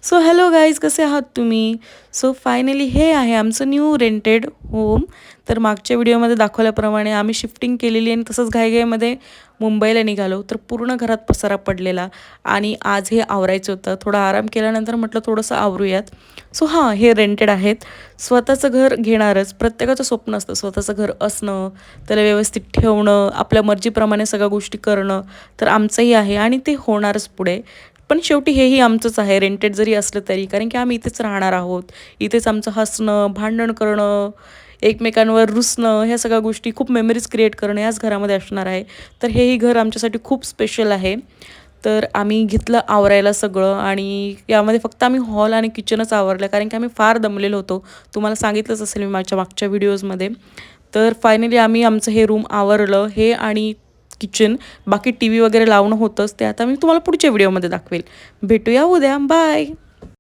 So hello guys, कसे आहात तुम्ही? सो फायनली हे आहे आमचं न्यू रेंटेड होम. तर मागच्या व्हिडिओमध्ये दाखवल्याप्रमाणे आम्ही शिफ्टिंग केलेली आणि तसंच घाईघाईमध्ये मुंबईला निघालो. तर पूर्ण घरात पसारा पडलेला आणि आज हे आवरायचं होतं. थोडा आराम केल्यानंतर म्हटलं थोडंसं आवरूयात. सो हां, हे रेंटेड आहेत. स्वतःचं घर घेणारच प्रत्येकाचं स्वप्न असतं, स्वतःचं घर असणं, त्याला व्यवस्थित ठेवणं, आपल्या मर्जीप्रमाणे सगळ्या गोष्टी करणं. तर आमचंही आहे आणि ते होणारच पुढे. पण शेवटी हेही आमचंच आहे, रेंटेड जरी असलं तरी, कारण की आम्ही इथेच राहणार आहोत. इथेच आमचं हसणं, भांडण करणं, एकमेकांवर रुसणं, ह्या सगळ्या गोष्टी, खूप मेमरीज क्रिएट करणं याच घरामध्ये असणार आहे. तर हेही घर आमच्यासाठी खूप स्पेशल आहे. तर आम्ही घेतलं आवरायला सगळं आणि यामध्ये फक्त आम्ही हॉल आणि किचनच आवरलं, कारण की आम्ही फार दमलेलो होतो. तुम्हाला सांगितलंच असेल मी माझ्या मागच्या व्हिडिओजमध्ये. तर फायनली आम्ही आमचं हे रूम आवरलं, हे आणि किचन. बाकी टी व्ही वगैरे लावणं होतंच, ते आता मी तुम्हाला पुढच्या व्हिडिओमध्ये दाखवेल. भेटूया उद्या. बाय.